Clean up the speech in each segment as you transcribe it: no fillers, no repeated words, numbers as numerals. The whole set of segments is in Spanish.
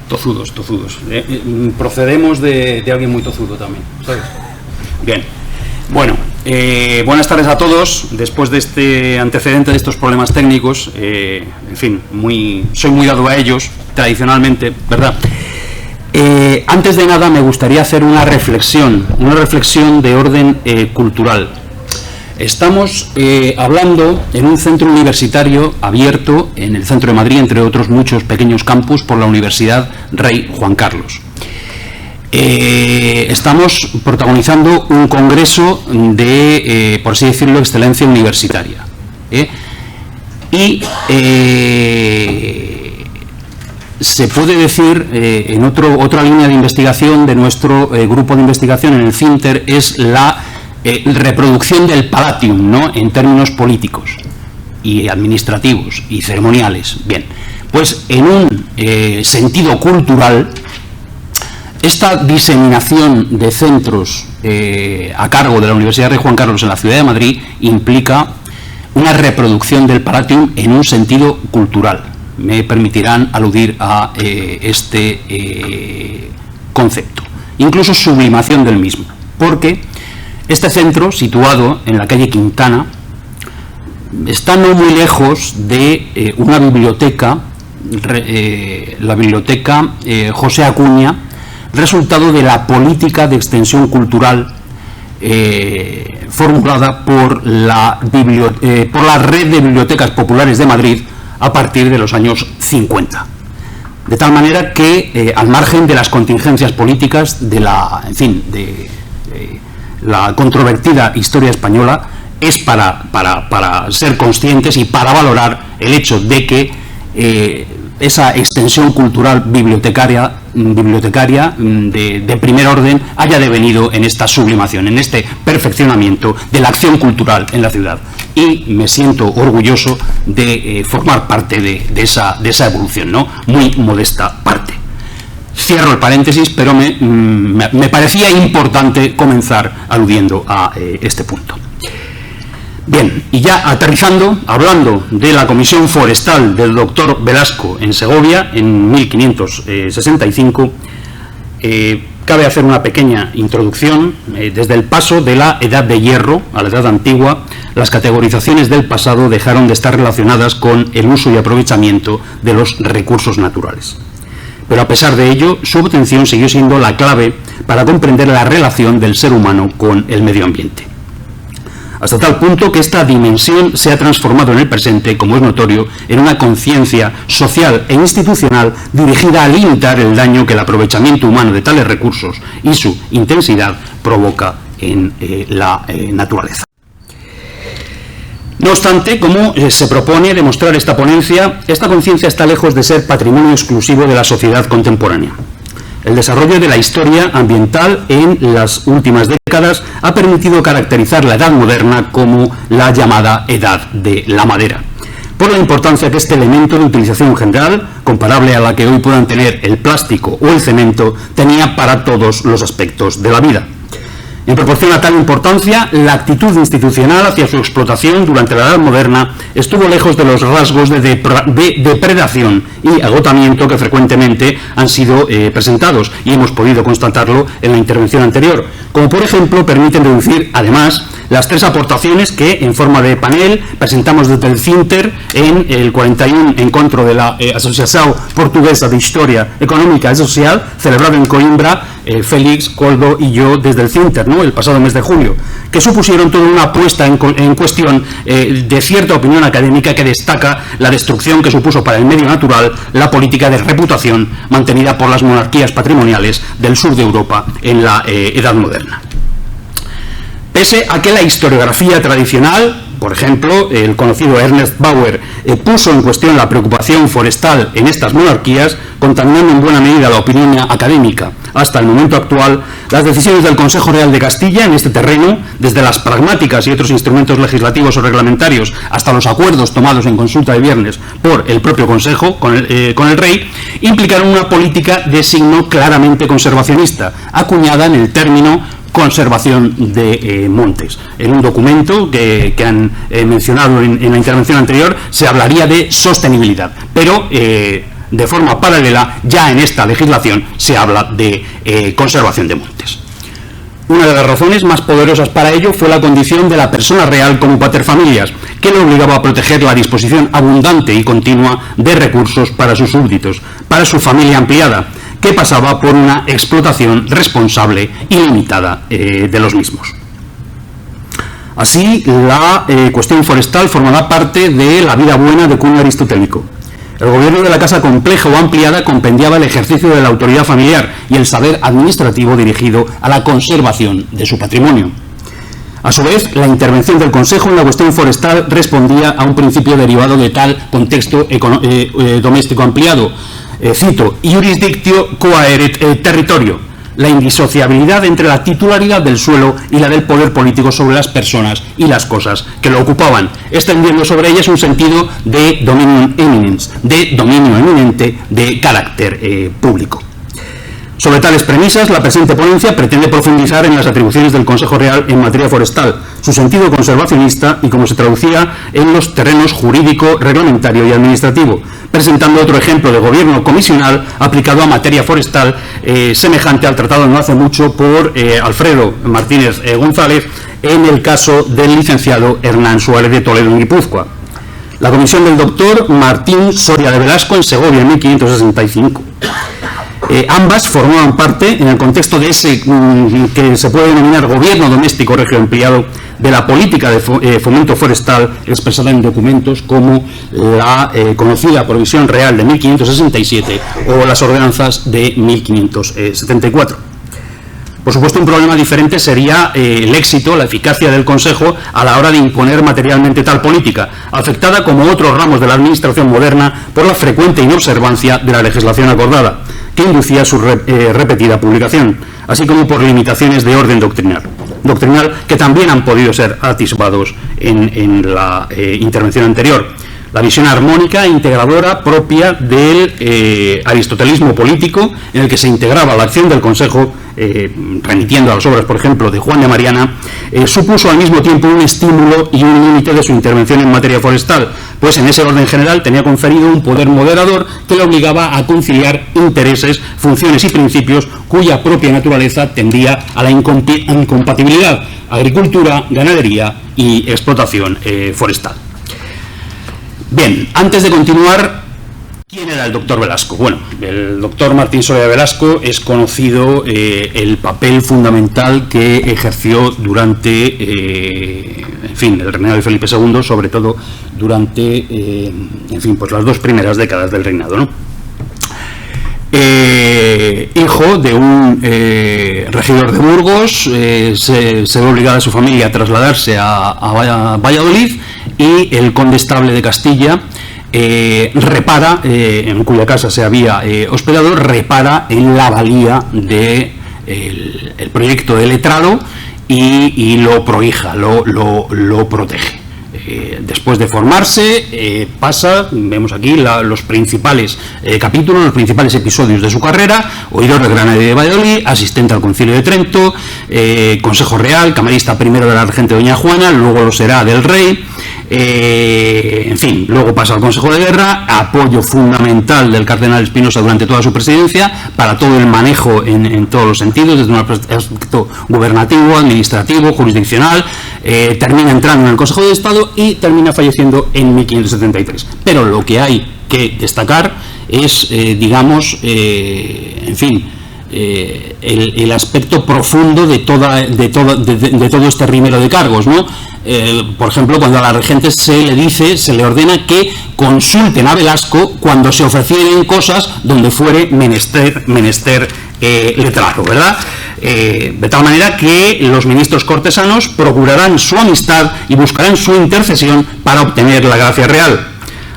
Tozudos. Procedemos de alguien muy tozudo también, ¿sabes? Bien. Bueno, buenas tardes a todos. Después de este antecedente de estos problemas técnicos, en fin, soy muy dado a ellos, tradicionalmente, ¿verdad? Antes de nada me gustaría hacer una reflexión de orden cultural. Estamos hablando en un centro universitario abierto en el centro de Madrid, entre otros muchos pequeños campus, por la Universidad Rey Juan Carlos. Estamos protagonizando un congreso de, por así decirlo, excelencia universitaria. Se puede decir, en otra línea de investigación de nuestro grupo de investigación en el CINTER, es la reproducción del Palatium, ¿no?, en términos políticos y administrativos y ceremoniales. Bien, pues en un sentido cultural, esta diseminación de centros a cargo de la Universidad Rey Juan Carlos en la ciudad de Madrid implica una reproducción del Palatium en un sentido cultural. Me permitirán aludir a este concepto, incluso sublimación del mismo, porque este centro, situado en la calle Quintana, está no muy lejos de una biblioteca, la biblioteca José Acuña, resultado de la política de extensión cultural formulada por la Red de Bibliotecas Populares de Madrid a partir de los años 50. De tal manera que, al margen de las contingencias políticas de la controvertida historia española, es para ser conscientes y para valorar el hecho de que esa extensión cultural bibliotecaria de primer orden haya devenido en esta sublimación, en este perfeccionamiento de la acción cultural en la ciudad. Y me siento orgulloso de formar parte de esa evolución, ¿no?, muy modesta parte. Cierro el paréntesis, pero me parecía importante comenzar aludiendo a este punto. Bien, y ya aterrizando, hablando de la Comisión Forestal del doctor Velasco en Segovia, en 1565, cabe hacer una pequeña introducción. Desde el paso de la Edad de Hierro a la Edad Antigua, las categorizaciones del pasado dejaron de estar relacionadas con el uso y aprovechamiento de los recursos naturales. Pero a pesar de ello, su obtención siguió siendo la clave para comprender la relación del ser humano con el medio ambiente. Hasta tal punto que esta dimensión se ha transformado en el presente, como es notorio, en una conciencia social e institucional dirigida a limitar el daño que el aprovechamiento humano de tales recursos y su intensidad provoca en la naturaleza. No obstante, como se propone demostrar esta ponencia, esta conciencia está lejos de ser patrimonio exclusivo de la sociedad contemporánea. El desarrollo de la historia ambiental en las últimas décadas ha permitido caracterizar la Edad Moderna como la llamada Edad de la Madera, por la importancia que este elemento de utilización general, comparable a la que hoy puedan tener el plástico o el cemento, tenía para todos los aspectos de la vida. En proporción a tal importancia, la actitud institucional hacia su explotación durante la Edad Moderna estuvo lejos de los rasgos de depredación y agotamiento que frecuentemente han sido presentados, y hemos podido constatarlo en la intervención anterior, como por ejemplo permiten deducir además las tres aportaciones que, en forma de panel, presentamos desde el CINTER en el 41 encuentro de la Asociación Portuguesa de Historia Económica y Social, celebrado en Coimbra, Félix, Coldo y yo desde el CINTER, ¿no?, el pasado mes de julio, que supusieron toda una puesta en cuestión de cierta opinión académica que destaca la destrucción que supuso para el medio natural la política de reputación mantenida por las monarquías patrimoniales del sur de Europa en la Edad Moderna. Pese a que la historiografía tradicional, por ejemplo, el conocido Ernest Bauer, puso en cuestión la preocupación forestal en estas monarquías, contaminando en buena medida la opinión académica. Hasta el momento actual, las decisiones del Consejo Real de Castilla en este terreno, desde las pragmáticas y otros instrumentos legislativos o reglamentarios hasta los acuerdos tomados en consulta de viernes por el propio Consejo con el Rey, implicaron una política de signo claramente conservacionista, acuñada en el término conservación de montes. En un documento que han mencionado en la intervención anterior se hablaría de sostenibilidad, pero de forma paralela, ya en esta legislación se habla de conservación de montes. Una de las razones más poderosas para ello fue la condición de la persona real como paterfamilias, que le obligaba a proteger la disposición abundante y continua de recursos para sus súbditos, para su familia ampliada, que pasaba por una explotación responsable y limitada de los mismos. Así, la cuestión forestal formará parte de la vida buena de cunho aristotélico. El gobierno de la casa compleja o ampliada compendiaba el ejercicio de la autoridad familiar y el saber administrativo dirigido a la conservación de su patrimonio. A su vez, la intervención del Consejo en la cuestión forestal respondía a un principio derivado de tal contexto doméstico ampliado. Cito, iurisdictio quaeret territorio, la indisociabilidad entre la titularidad del suelo y la del poder político sobre las personas y las cosas que lo ocupaban, extendiendo sobre ellas un sentido de dominium eminens, de dominio eminente de carácter público. Sobre tales premisas, la presente ponencia pretende profundizar en las atribuciones del Consejo Real en materia forestal, su sentido conservacionista y cómo se traducía en los terrenos jurídico, reglamentario y administrativo, presentando otro ejemplo de gobierno comisional aplicado a materia forestal semejante al tratado no hace mucho por Alfredo Martínez González en el caso del licenciado Hernán Suárez de Toledo en Guipúzcoa. La comisión del doctor Martín Soria de Velasco en Segovia en 1565. Ambas formaban parte, en el contexto de ese que se puede denominar gobierno doméstico regioempleado, de la política de fomento forestal expresada en documentos como la conocida Provisión Real de 1567 o las ordenanzas de 1574. Por supuesto, un problema diferente sería el éxito, la eficacia del Consejo a la hora de imponer materialmente tal política, afectada como otros ramos de la administración moderna por la frecuente inobservancia de la legislación acordada, que inducía su repetida publicación, así como por limitaciones de orden doctrinal que también han podido ser atisbados en la intervención anterior. La visión armónica e integradora propia del aristotelismo político, en el que se integraba la acción del Consejo, remitiendo a las obras, por ejemplo, de Juan de Mariana, supuso al mismo tiempo un estímulo y un límite de su intervención en materia forestal, pues en ese orden general tenía conferido un poder moderador que le obligaba a conciliar intereses, funciones y principios cuya propia naturaleza tendía a la incompatibilidad, agricultura, ganadería y explotación forestal. Bien, antes de continuar, ¿quién era el doctor Velasco? Bueno, el doctor Martín Soria de Velasco es conocido el papel fundamental que ejerció durante, el reinado de Felipe II, sobre todo durante, pues las dos primeras décadas del reinado, ¿no? Hijo de un regidor de Burgos, se ve obligada a su familia a trasladarse a Valladolid, y el condestable de Castilla repara, en cuya casa se había hospedado, repara en la valía del proyecto de letrado y lo prohija, lo protege. Después de formarse, vemos aquí los principales capítulos, los principales episodios de su carrera: oidor del Granadero de Valladolid, asistente al Concilio de Trento, Consejo Real, camarista primero de la regente Doña Juana, luego lo será del rey, luego pasa al Consejo de Guerra, apoyo fundamental del cardenal Espinosa durante toda su presidencia, para todo el manejo en todos los sentidos, desde un aspecto gubernativo, administrativo, jurisdiccional, termina entrando en el Consejo de Estado y termina falleciendo en 1573. Pero lo que hay que destacar es, el aspecto profundo de todo este rímero de cargos, ¿no? Por ejemplo, cuando a la regente se le ordena que consulten a Velasco cuando se ofrecieren cosas donde fuere menester letrado, ¿verdad? De tal manera que los ministros cortesanos procurarán su amistad y buscarán su intercesión para obtener la gracia real.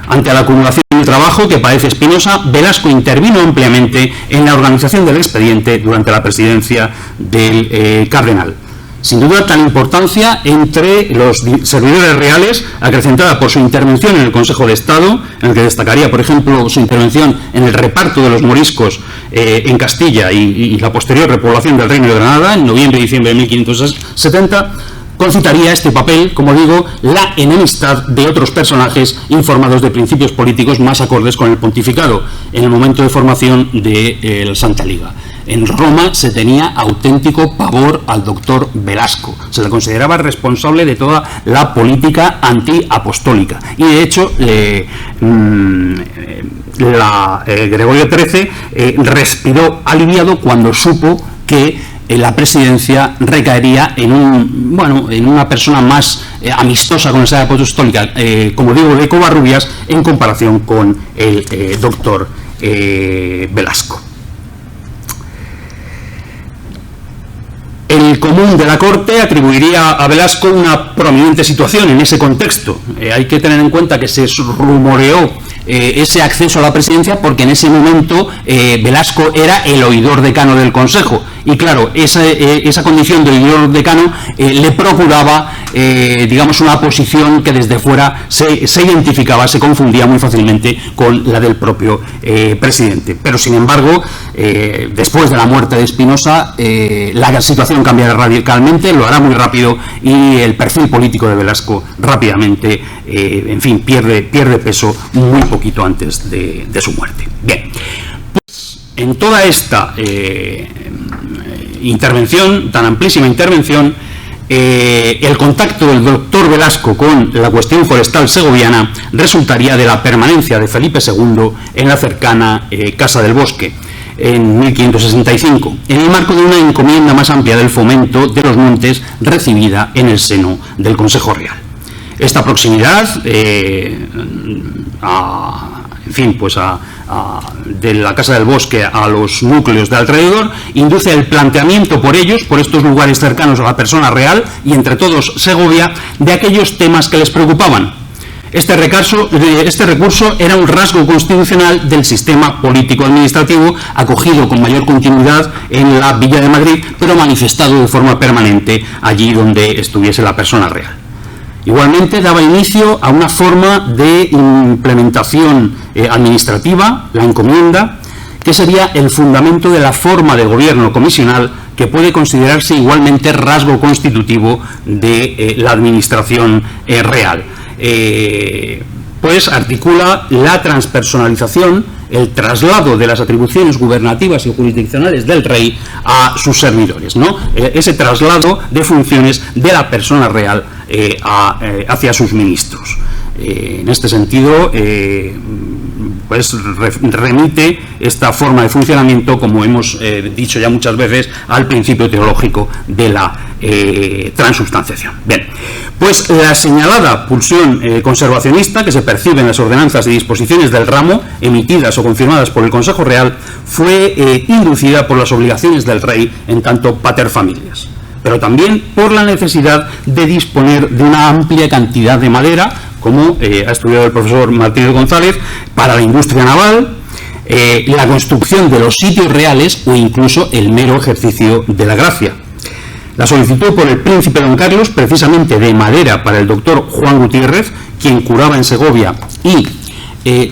Ante la acumulación de trabajo que padece Espinosa, Velasco intervino ampliamente en la organización del expediente durante la presidencia del cardenal. Sin duda, tal importancia entre los servidores reales, acrecentada por su intervención en el Consejo de Estado, en el que destacaría, por ejemplo, su intervención en el reparto de los moriscos en Castilla y la posterior repoblación del Reino de Granada en noviembre y diciembre de 1570, concitaría este papel, como digo, la enemistad de otros personajes informados de principios políticos más acordes con el pontificado en el momento de formación de la Santa Liga. En Roma se tenía auténtico pavor al doctor Velasco, se le consideraba responsable de toda la política antiapostólica y de hecho Gregorio XIII respiró aliviado cuando supo que la presidencia recaería en una persona más amistosa con la Sede Apostólica, como digo, de Covarrubias, en comparación con el doctor Velasco. El común de la corte atribuiría a Velasco una prominente situación en ese contexto. Hay que tener en cuenta que se rumoreó ese acceso a la presidencia porque en ese momento Velasco era el oidor decano del Consejo y claro, esa condición de oidor decano le procuraba digamos una posición que desde fuera se identificaba, se confundía muy fácilmente con la del propio presidente, pero sin embargo después de la muerte de Espinosa la situación cambiará radicalmente, lo hará muy rápido y el perfil político de Velasco rápidamente en fin, pierde peso muy poquito antes de su muerte. Bien, pues en toda esta intervención, tan amplísima intervención, el contacto del doctor Velasco con la cuestión forestal segoviana resultaría de la permanencia de Felipe II en la cercana Casa del Bosque en 1565, en el marco de una encomienda más amplia del fomento de los montes recibida en el seno del Consejo Real. Esta proximidad de la Casa del Bosque a los núcleos de alrededor induce el planteamiento por ellos, por estos lugares cercanos a la persona real y entre todos Segovia, de aquellos temas que les preocupaban. Este recurso era un rasgo constitucional del sistema político-administrativo acogido con mayor continuidad en la Villa de Madrid, pero manifestado de forma permanente allí donde estuviese la persona real. Igualmente daba inicio a una forma de implementación administrativa, la encomienda, que sería el fundamento de la forma de gobierno comisional que puede considerarse igualmente rasgo constitutivo de la administración real. Pues articula la transpersonalización, el traslado de las atribuciones gubernativas y jurisdiccionales del rey a sus servidores, ¿no? Ese traslado de funciones de la persona real hacia sus ministros. En este sentido, pues remite esta forma de funcionamiento, como hemos dicho ya muchas veces, al principio teológico de la transubstanciación. Bien, pues la señalada pulsión conservacionista que se percibe en las ordenanzas y disposiciones del ramo emitidas o confirmadas por el Consejo Real fue inducida por las obligaciones del rey en tanto pater familias, pero también por la necesidad de disponer de una amplia cantidad de madera, como ha estudiado el profesor Martínez González, para la industria naval, la construcción de los sitios reales o incluso el mero ejercicio de la gracia. La solicitud por el príncipe don Carlos, precisamente de madera para el doctor Juan Gutiérrez, quien curaba en Segovia y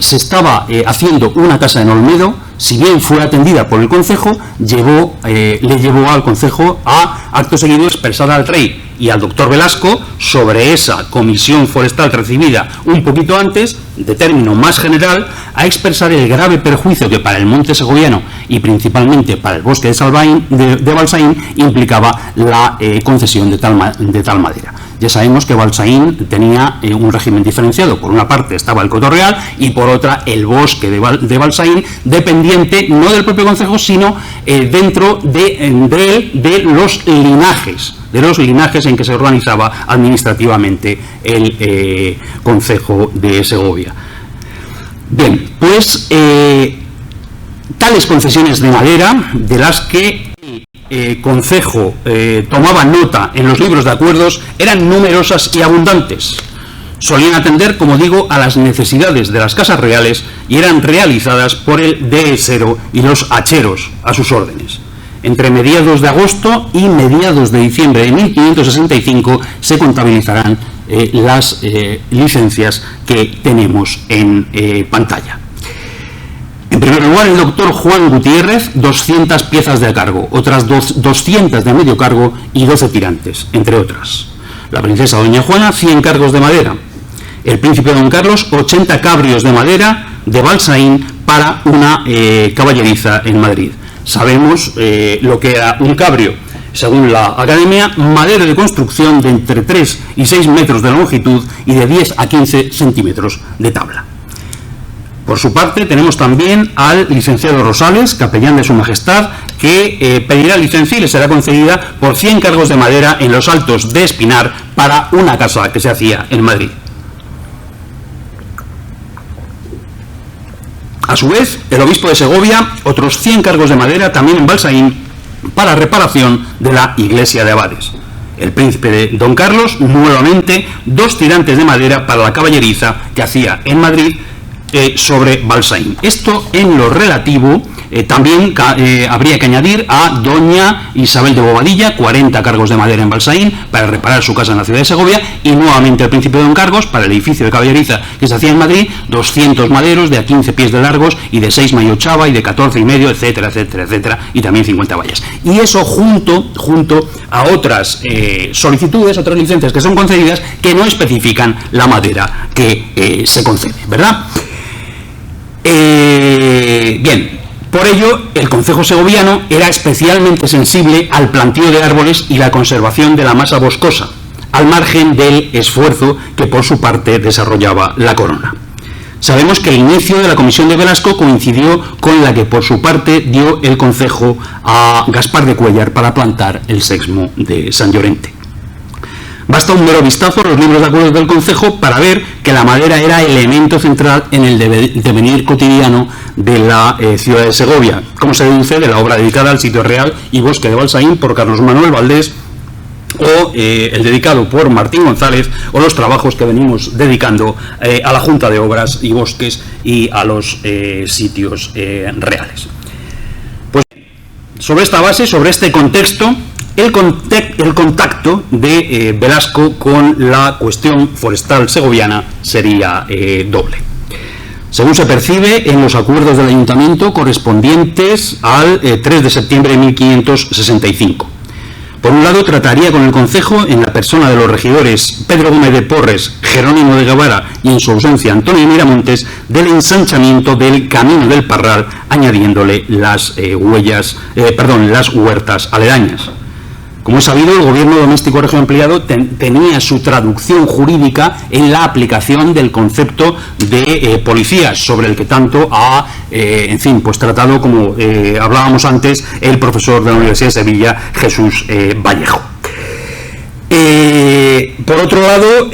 se estaba haciendo una casa en Olmedo, si bien fue atendida por el Concejo, le llevó al Concejo a acto seguido expresar al rey y al doctor Velasco sobre esa comisión forestal recibida un poquito antes, de término más general, a expresar el grave perjuicio que para el monte segoviano y principalmente para el bosque de Balsaín implicaba la concesión de tal madera. Ya sabemos que Balsaín tenía un régimen diferenciado. Por una parte estaba el Coto Real y por otra el bosque de Balsaín, dependiente no del propio Concejo, sino dentro de los linajes en que se organizaba administrativamente el Concejo de Segovia. Bien, pues tales concesiones de madera, de las que el Concejo tomaba nota en los libros de acuerdos, eran numerosas y abundantes. Solían atender, como digo, a las necesidades de las casas reales y eran realizadas por el dehesero y los hacheros a sus órdenes. Entre mediados de agosto y mediados de diciembre de 1565 se contabilizarán las licencias que tenemos en pantalla. En primer lugar, el doctor Juan Gutiérrez, 200 piezas de cargo, otras 200 de medio cargo y 12 tirantes, entre otras. La princesa Doña Juana, 100 cargos de madera. El príncipe Don Carlos, 80 cabrios de madera de Balsaín para una caballeriza en Madrid. Sabemos lo que era un cabrio. Según la Academia, madera de construcción de entre 3 y 6 metros de longitud y de 10 a 15 centímetros de tabla. Por su parte, tenemos también al licenciado Rosales, capellán de Su Majestad, que pedirá licencia y le será concedida por 100 cargos de madera en los Altos de Espinar para una casa que se hacía en Madrid. A su vez, el obispo de Segovia, otros 100 cargos de madera también en Balsaín para reparación de la iglesia de abades. El príncipe de Don Carlos, nuevamente, 2 tirantes de madera para la caballeriza que hacía en Madrid sobre Balsaín. Esto en lo relativo, también habría que añadir a doña Isabel de Bobadilla, 40 cargos de madera en Balsaín para reparar su casa en la ciudad de Segovia, y nuevamente al príncipe de Don Carlos para el edificio de caballeriza que se hacía en Madrid, 200 maderos de a 15 pies de largos y de 6 y 8 y de 14 y medio, etcétera, etcétera, etcétera, y también 50 vallas. Y eso junto a otras solicitudes, otras licencias que son concedidas que no especifican la madera que se concede, ¿verdad? Bien, por ello el concejo segoviano era especialmente sensible al planteo de árboles y la conservación de la masa boscosa, al margen del esfuerzo que por su parte desarrollaba la corona. Sabemos que el inicio de la comisión de Velasco coincidió con la que por su parte dio el concejo a Gaspar de Cuéllar para plantar el sexmo de San Llorente. Basta un mero vistazo a los libros de acuerdos del concejo para ver que la madera era elemento central en el devenir cotidiano de la ciudad de Segovia, como se deduce de la obra dedicada al sitio real y bosque de Balsaín por Carlos Manuel Valdés, o el dedicado por Martín González, o los trabajos que venimos dedicando a la Junta de Obras y Bosques y a los sitios reales. Pues sobre esta base, sobre este contexto, el contacto de Velasco con la cuestión forestal segoviana sería doble. Según se percibe en los acuerdos del ayuntamiento correspondientes al 3 de septiembre de 1565. Por un lado, trataría con el concejo, en la persona de los regidores Pedro Gómez de Porres, Jerónimo de Guevara y en su ausencia Antonio Miramontes, del ensanchamiento del Camino del Parral, añadiéndole las huertas aledañas. Como es sabido, el gobierno doméstico regioampliado tenía su traducción jurídica en la aplicación del concepto de policías, sobre el que tanto ha, tratado, como hablábamos antes, el profesor de la Universidad de Sevilla, Jesús Vallejo. Por otro lado,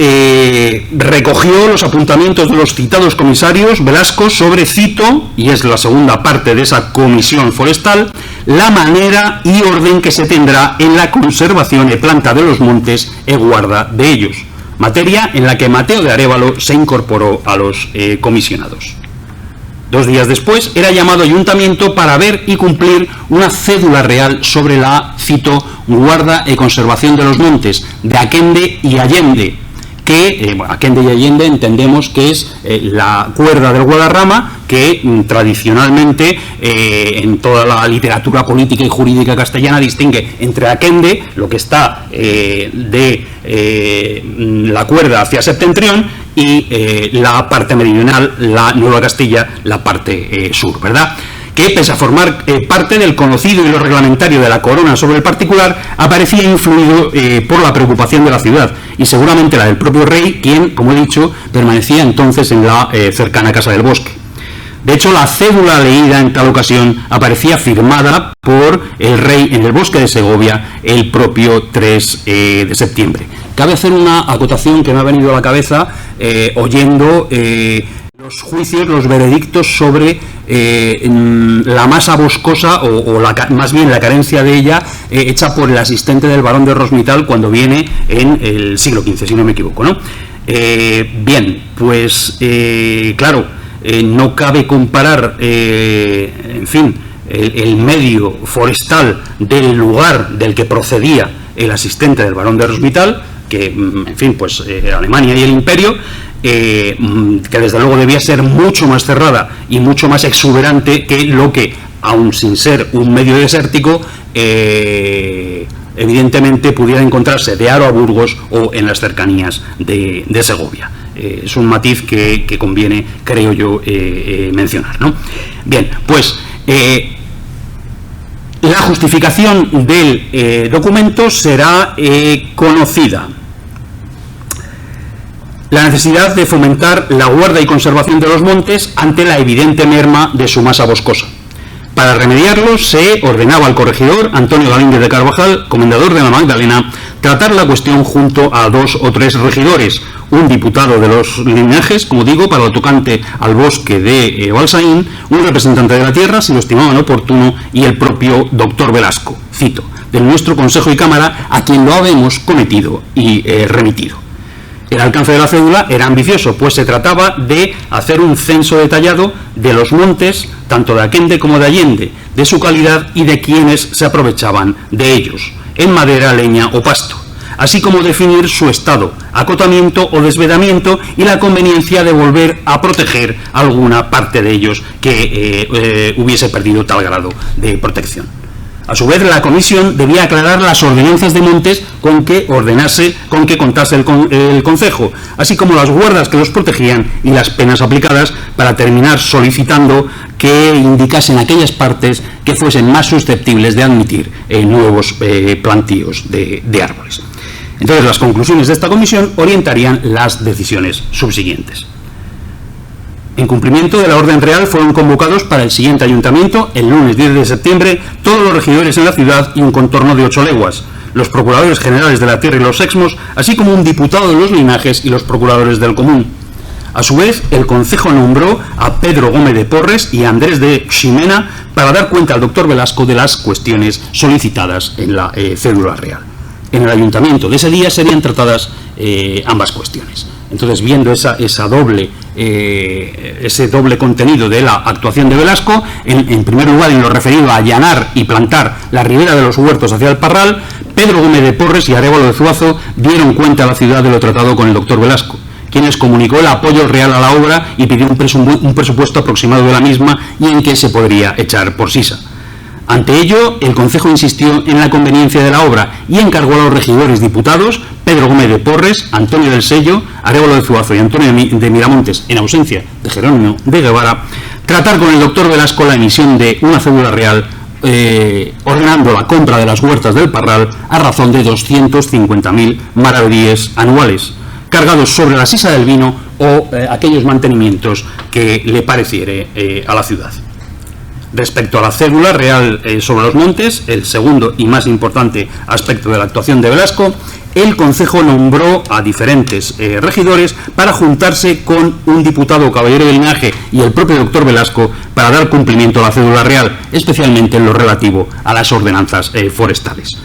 recogió los apuntamientos de los citados comisarios Velasco sobre, cito, y es la segunda parte de esa comisión forestal, la manera y orden que se tendrá en la conservación e planta de los montes e guarda de ellos, materia en la que Mateo de Arévalo se incorporó a los comisionados. 2 días después era llamado ayuntamiento para ver y cumplir una cédula real sobre la, cito, guarda y conservación de los montes de Aquende y Allende, que Aquende y Allende entendemos que es la cuerda del Guadarrama, que tradicionalmente en toda la literatura política y jurídica castellana distingue entre Aquende, lo que está de la cuerda hacia Septentrión, y la parte meridional, la Nueva Castilla, la parte sur, ¿verdad? Que, pese a formar parte del conocido y lo reglamentario de la corona sobre el particular, aparecía influido por la preocupación de la ciudad, y seguramente la del propio rey, quien, como he dicho, permanecía entonces en la cercana Casa del Bosque. De hecho, la cédula leída en tal ocasión aparecía firmada por el rey en el Bosque de Segovia el propio 3 de septiembre. Cabe hacer una acotación que me ha venido a la cabeza oyendo los juicios, los veredictos sobre la masa boscosa o más bien la carencia de ella hecha por el asistente del barón de Rosmital cuando viene en el siglo XV, si no me equivoco, ¿no? Bien, pues claro, no cabe comparar, el medio forestal del lugar del que procedía el asistente del barón de Rosmital, que, Alemania y el Imperio, que desde luego debía ser mucho más cerrada y mucho más exuberante que lo que, aun sin ser un medio desértico, evidentemente pudiera encontrarse de Haro a Burgos o en las cercanías de Segovia. Es un matiz que conviene, creo yo, mencionar, ¿no? Bien, pues la justificación del documento será conocida. La necesidad de fomentar la guarda y conservación de los montes ante la evidente merma de su masa boscosa. Para remediarlo, se ordenaba al corregidor Antonio Galíndez de Carvajal, comendador de la Magdalena, tratar la cuestión junto a 2 o 3 regidores, un diputado de los linajes, como digo, para lo tocante al bosque de Balsaín, un representante de la tierra, si lo estimaban oportuno, y el propio doctor Velasco, cito, del nuestro Consejo y Cámara, a quien lo habemos cometido y remitido. El alcance de la cédula era ambicioso, pues se trataba de hacer un censo detallado de los montes, tanto de Aquende como de Allende, de su calidad y de quienes se aprovechaban de ellos, en madera, leña o pasto, así como definir su estado, acotamiento o desvedamiento y la conveniencia de volver a proteger alguna parte de ellos que hubiese perdido tal grado de protección. A su vez, la comisión debía aclarar las ordenanzas de montes con que contase el concejo, así como las guardas que los protegían y las penas aplicadas, para terminar solicitando que indicasen aquellas partes que fuesen más susceptibles de admitir nuevos plantíos de árboles. Entonces, las conclusiones de esta comisión orientarían las decisiones subsiguientes. En cumplimiento de la orden real, fueron convocados para el siguiente ayuntamiento, el lunes 10 de septiembre, todos los regidores en la ciudad y un contorno de 8 leguas, los procuradores generales de la tierra y los sexmos, así como un diputado de los linajes y los procuradores del común. A su vez, el concejo nombró a Pedro Gómez de Porres y a Andrés de Ximena para dar cuenta al doctor Velasco de las cuestiones solicitadas en la cédula real. En el ayuntamiento de ese día serían tratadas ambas cuestiones. Entonces, viendo ese doble contenido de la actuación de Velasco, en primer lugar, en lo referido a allanar y plantar la ribera de los huertos hacia el Parral, Pedro Gómez de Porres y Arévalo de Zuazo dieron cuenta a la ciudad de lo tratado con el doctor Velasco, quien les comunicó el apoyo real a la obra y pidió un presupuesto aproximado de la misma y en que se podría echar por sisa. Ante ello, el Concejo insistió en la conveniencia de la obra y encargó a los regidores diputados Pedro Gómez de Porres, Antonio del Sello, Arévalo de Zuazo y Antonio de Miramontes, en ausencia de Jerónimo de Guevara, tratar con el doctor Velasco la emisión de una cédula real ordenando la compra de las huertas del Parral a razón de 250.000 maravedíes anuales, cargados sobre la sisa del vino o aquellos mantenimientos que le pareciere a la ciudad. Respecto a la cédula real sobre los montes, el segundo y más importante aspecto de la actuación de Velasco, el Concejo nombró a diferentes regidores para juntarse con un diputado caballero de linaje y el propio doctor Velasco para dar cumplimiento a la cédula real, especialmente en lo relativo a las ordenanzas forestales.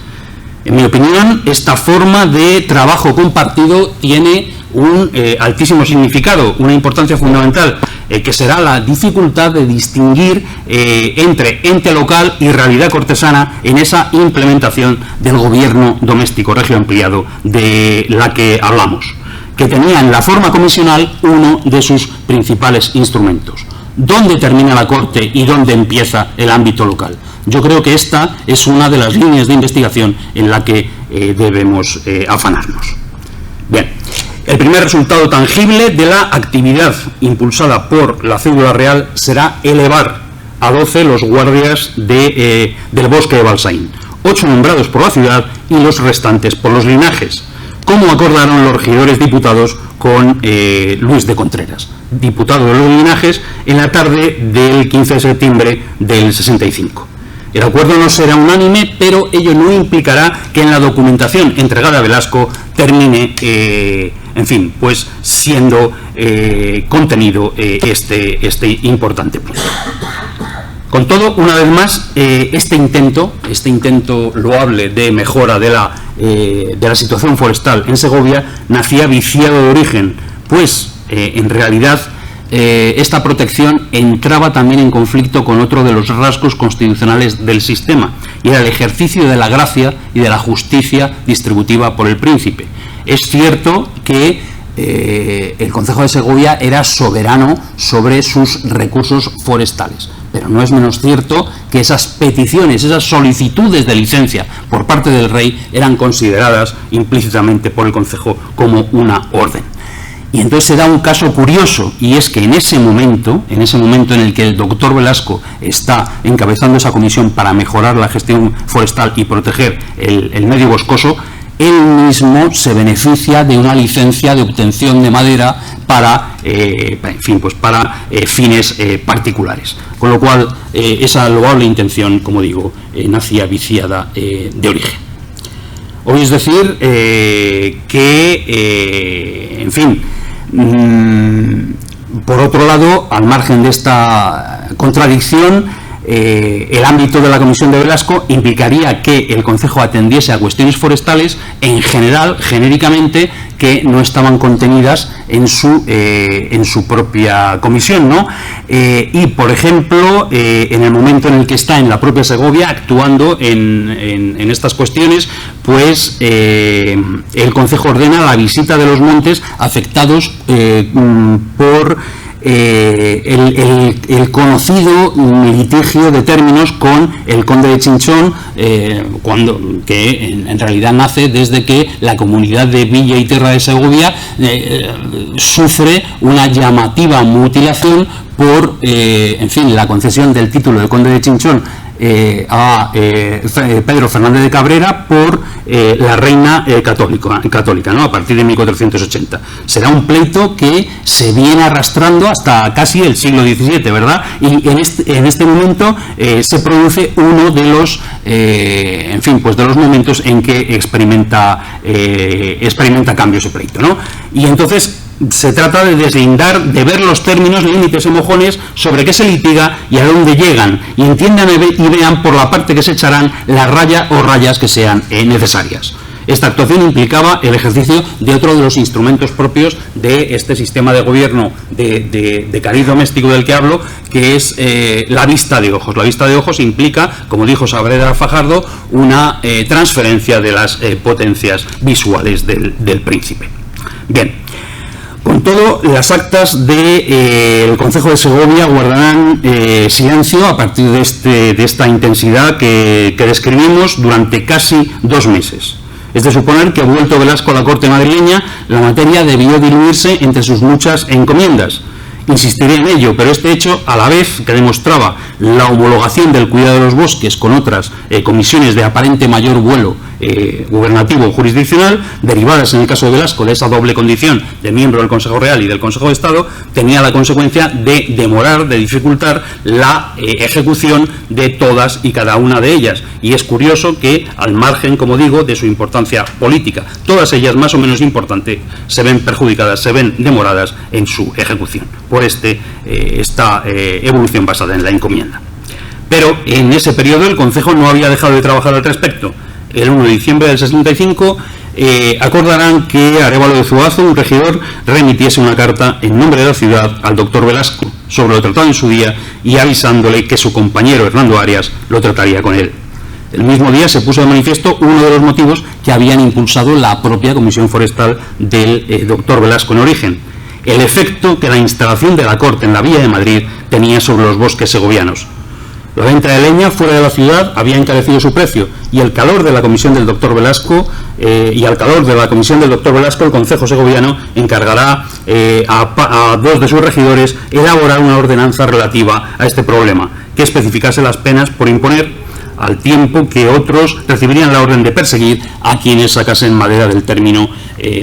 En mi opinión, esta forma de trabajo compartido tiene un altísimo significado, una importancia fundamental, que será la dificultad de distinguir entre ente local y realidad cortesana en esa implementación del gobierno doméstico regio ampliado de la que hablamos, que tenía en la forma comisional uno de sus principales instrumentos. ¿Dónde termina la Corte y dónde empieza el ámbito local? Yo creo que esta es una de las líneas de investigación en la que debemos afanarnos. Bien, el primer resultado tangible de la actividad impulsada por la cédula real será elevar a 12 los guardias del bosque de Balsaín, 8 nombrados por la ciudad y los restantes por los linajes, como acordaron los regidores diputados con Luis de Contreras, diputado de los linajes, en la tarde del 15 de septiembre del 65. El acuerdo no será unánime, pero ello no implicará que en la documentación entregada a Velasco termine, en fin, pues siendo contenido este importante punto. Con todo, una vez más, este intento loable de mejora de la situación forestal en Segovia nacía viciado de origen, pues en realidad esta protección entraba también en conflicto con otro de los rasgos constitucionales del sistema, y era el ejercicio de la gracia y de la justicia distributiva por el príncipe. Es cierto que el Concejo de Segovia era soberano sobre sus recursos forestales. Pero no es menos cierto que esas peticiones, esas solicitudes de licencia por parte del rey eran consideradas implícitamente por el Concejo como una orden. Y entonces se da un caso curioso, y es que en ese momento en el que el doctor Velasco está encabezando esa comisión para mejorar la gestión forestal y proteger el medio boscoso, él mismo se beneficia de una licencia de obtención de madera para, para fines particulares. Con lo cual, esa loable intención, como digo, nacía viciada de origen. Hoy es decir en fin, por otro lado, al margen de esta contradicción, el ámbito de la Comisión de Velasco implicaría que el Concejo atendiese a cuestiones forestales en general, genéricamente, que no estaban contenidas en su propia comisión, ¿no? Y, por ejemplo, en el momento en el que está en la propia Segovia actuando en estas cuestiones, pues el Concejo ordena la visita de los montes afectados por el conocido litigio de términos con el conde de Chinchón, que en realidad nace desde que la comunidad de Villa y Terra de Segovia sufre una llamativa mutilación por la concesión del título de conde de Chinchón a Pedro Fernández de Cabrera por la reina católica, ¿no? A partir de 1480. Será un pleito que se viene arrastrando hasta casi el siglo XVII, ¿verdad? Y en este momento se produce uno de los de los momentos en que experimenta cambio ese pleito, ¿no? Y entonces se trata de deslindar, de ver los términos, límites y mojones sobre qué se litiga y a dónde llegan, y entiendan y vean por la parte que se echarán la raya o rayas que sean necesarias. Esta actuación implicaba el ejercicio de otro de los instrumentos propios de este sistema de gobierno de cariz doméstico del que hablo, que es la vista de ojos. La vista de ojos implica, como dijo Saavedra Fajardo, una transferencia de las potencias visuales del príncipe. Bien. Con todo, las actas del Concejo de Segovia guardarán silencio a partir de esta intensidad que describimos durante casi 2 meses. Es de suponer que, vuelto Velasco a la corte madrileña, la materia debió diluirse entre sus muchas encomiendas. Insistiré en ello, pero este hecho, a la vez que demostraba la homologación del cuidado de los bosques con otras comisiones de aparente mayor vuelo gubernativo o jurisdiccional, derivadas en el caso de Velasco de esa doble condición de miembro del Consejo Real y del Consejo de Estado, tenía la consecuencia de demorar, de dificultar la ejecución de todas y cada una de ellas. Y es curioso que, al margen, como digo, de su importancia política, todas ellas más o menos importantes, se ven perjudicadas, se ven demoradas en su ejecución por esta evolución basada en la encomienda. Pero en ese periodo el Concejo no había dejado de trabajar al respecto. El 1 de diciembre del 65 acordarán que Arévalo de Zuazo, un regidor, remitiese una carta en nombre de la ciudad al doctor Velasco sobre lo tratado en su día y avisándole que su compañero Hernando Arias lo trataría con él. El mismo día se puso de manifiesto uno de los motivos que habían impulsado la propia Comisión Forestal del doctor Velasco en origen: el efecto que la instalación de la Corte en la Villa de Madrid tenía sobre los bosques segovianos. La venta de leña fuera de la ciudad había encarecido su precio, y el calor de la comisión del doctor Velasco el Concejo segoviano encargará a 2 de sus regidores elaborar una ordenanza relativa a este problema, que especificase las penas por imponer, al tiempo que otros recibirían la orden de perseguir a quienes sacasen madera del término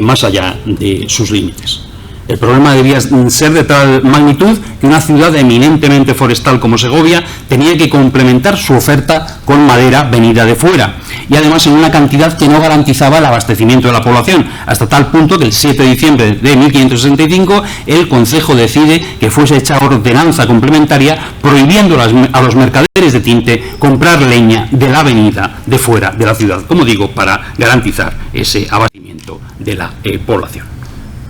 más allá de sus límites. El problema debía ser de tal magnitud que una ciudad eminentemente forestal como Segovia tenía que complementar su oferta con madera venida de fuera, y además en una cantidad que no garantizaba el abastecimiento de la población, hasta tal punto que el 7 de diciembre de 1565 el Concejo decide que fuese hecha ordenanza complementaria prohibiendo a los mercaderes de tinte comprar leña de la avenida de fuera de la ciudad, como digo, para garantizar ese abastecimiento de la población.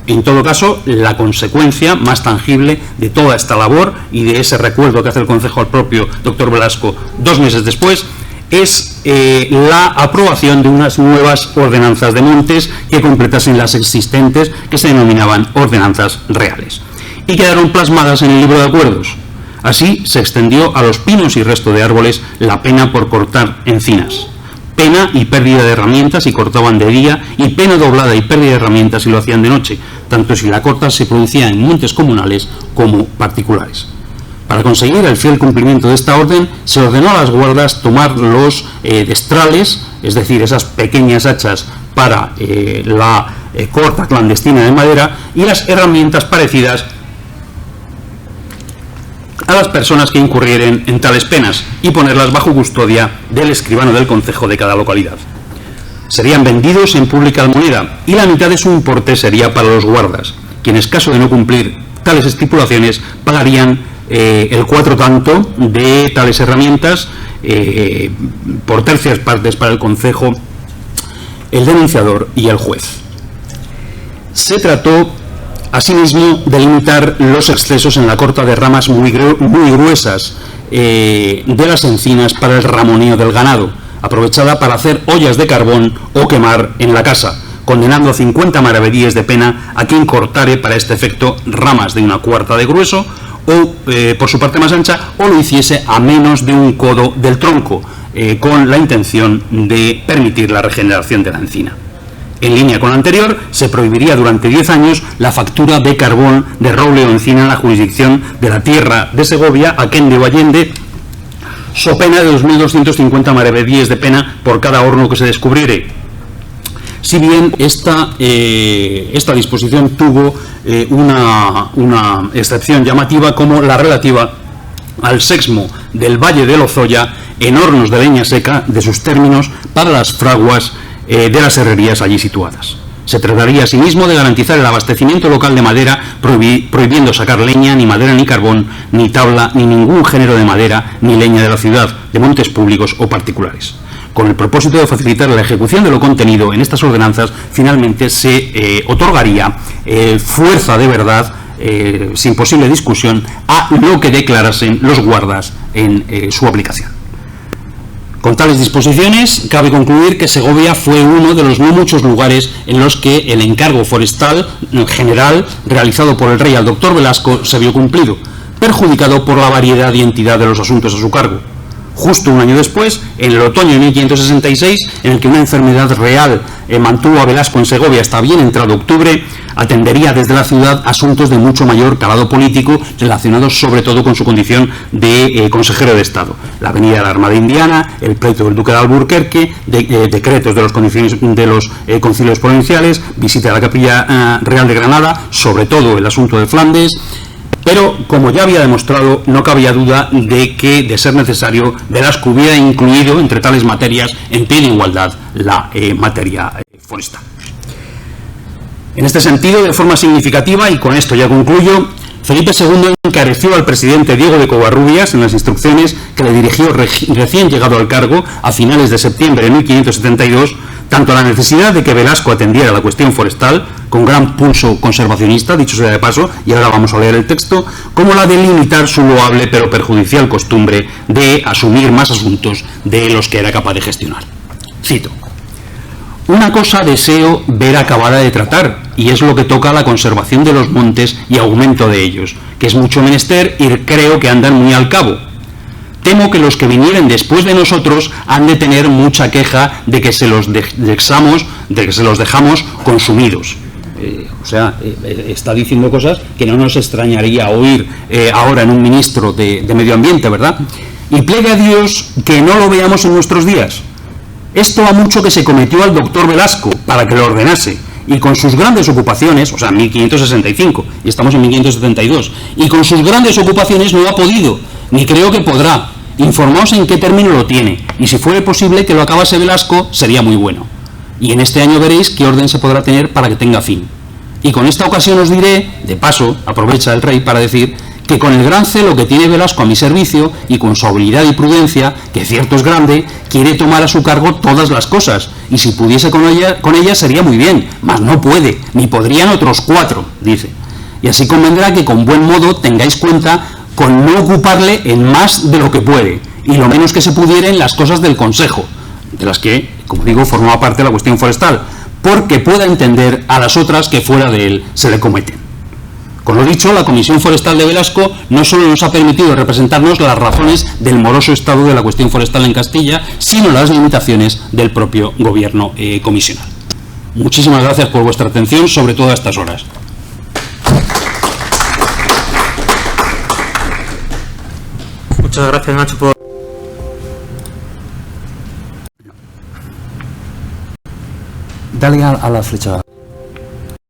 En todo caso, la consecuencia más tangible de toda esta labor y de ese recuerdo que hace el Concejo al propio doctor Velasco 2 meses después es la aprobación de unas nuevas ordenanzas de montes que completasen las existentes, que se denominaban ordenanzas reales, y quedaron plasmadas en el libro de acuerdos. Así se extendió a los pinos y resto de árboles la pena por cortar encinas. Pena y pérdida de herramientas si cortaban de día, y pena doblada y pérdida de herramientas si lo hacían de noche, tanto si la corta se producía en montes comunales como particulares. Para conseguir el fiel cumplimiento de esta orden, se ordenó a las guardas tomar los destrales, es decir, esas pequeñas hachas para la corta clandestina de madera, y las herramientas parecidas a las personas que incurrieren en tales penas, y ponerlas bajo custodia del escribano del concejo de cada localidad. Serían vendidos en pública almoneda, y la mitad de su importe sería para los guardas, quienes, caso de no cumplir tales estipulaciones, pagarían el 4 tanto de tales herramientas, por tercias partes para el concejo, el denunciador y el juez. Se trató asimismo de limitar los excesos en la corta de ramas muy gruesas de las encinas para el ramoneo del ganado, aprovechada para hacer ollas de carbón o quemar en la casa, condenando a 50 maravedíes de pena a quien cortare para este efecto ramas de una cuarta de grueso o, por su parte más ancha, o lo hiciese a menos de un codo del tronco, con la intención de permitir la regeneración de la encina. En línea con lo anterior, se prohibiría durante 10 años la factura de carbón de roble o encina en la jurisdicción de la tierra de Segovia, Aquende o Allende, so pena de 2.250 maravedíes de pena por cada horno que se descubriere. Si bien esta disposición tuvo una excepción llamativa, como la relativa al sexmo del Valle de Lozoya en hornos de leña seca de sus términos para las fraguas de las herrerías allí situadas. Se trataría asimismo de garantizar el abastecimiento local de madera, prohibiendo sacar leña, ni madera ni carbón, ni tabla, ni ningún género de madera, ni leña de la ciudad, de montes públicos o particulares. Con el propósito de facilitar la ejecución de lo contenido en estas ordenanzas, finalmente se otorgaría fuerza de verdad, sin posible discusión, a lo que declarasen los guardas en su aplicación. Con tales disposiciones, cabe concluir que Segovia fue uno de los no muchos lugares en los que el encargo forestal general realizado por el rey al doctor Velasco se vio cumplido, perjudicado por la variedad y entidad de los asuntos a su cargo. Justo un año después, en el otoño de 1566, en el que una enfermedad real mantuvo a Velasco en Segovia hasta bien entrado octubre, atendería desde la ciudad asuntos de mucho mayor calado político, relacionados sobre todo con su condición de consejero de Estado. La venida de la Armada Indiana, el pleito del duque de Alburquerque, decretos de los concilios provinciales, visita a la Capilla Real de Granada, sobre todo el asunto de Flandes. Pero, como ya había demostrado, no cabía duda de que, de ser necesario, Velasco hubiera incluido entre tales materias en pie de igualdad la materia forestal. En este sentido, de forma significativa, y con esto ya concluyo, Felipe II encareció al presidente Diego de Covarrubias en las instrucciones que le dirigió recién llegado al cargo a finales de septiembre de 1572, tanto la necesidad de que Velasco atendiera la cuestión forestal, con gran pulso conservacionista, dicho sea de paso, y ahora vamos a leer el texto, como la de limitar su loable pero perjudicial costumbre de asumir más asuntos de los que era capaz de gestionar. Cito: una cosa deseo ver acabada de tratar, y es lo que toca a la conservación de los montes y aumento de ellos, que es mucho menester y creo que andan muy al cabo. Temo que los que vinieren después de nosotros han de tener mucha queja de que se los dejamos consumidos. Está diciendo cosas que no nos extrañaría oír ahora en un ministro de Medio Ambiente, ¿verdad? Y plegue a Dios que no lo veamos en nuestros días. Esto a mucho que se cometió al doctor Velasco para que lo ordenase, y con sus grandes ocupaciones, o sea, 1565, y estamos en 1572, y con sus grandes ocupaciones no ha podido, ni creo que podrá. Informaos en qué término lo tiene, y si fuere posible que lo acabase Velasco, sería muy bueno. Y en este año veréis qué orden se podrá tener para que tenga fin. Y con esta ocasión os diré, de paso, aprovecha el rey para decir, que con el gran celo que tiene Velasco a mi servicio, y con su habilidad y prudencia, que cierto es grande, quiere tomar a su cargo todas las cosas, y si pudiese con ella sería muy bien, mas no puede, ni podrían otros 4, dice. Y así convendrá que con buen modo tengáis cuenta con no ocuparle en más de lo que puede, y lo menos que se pudiera en las cosas del Consejo, de las que, como digo, formaba parte de la cuestión forestal, porque pueda entender a las otras que fuera de él se le cometen. Con lo dicho, la Comisión Forestal de Velasco no solo nos ha permitido representarnos las razones del moroso estado de la cuestión forestal en Castilla, sino las limitaciones del propio gobierno comisional. Muchísimas gracias por vuestra atención, sobre todo a estas horas. Muchas gracias, Nacho, por... Dale a la flecha.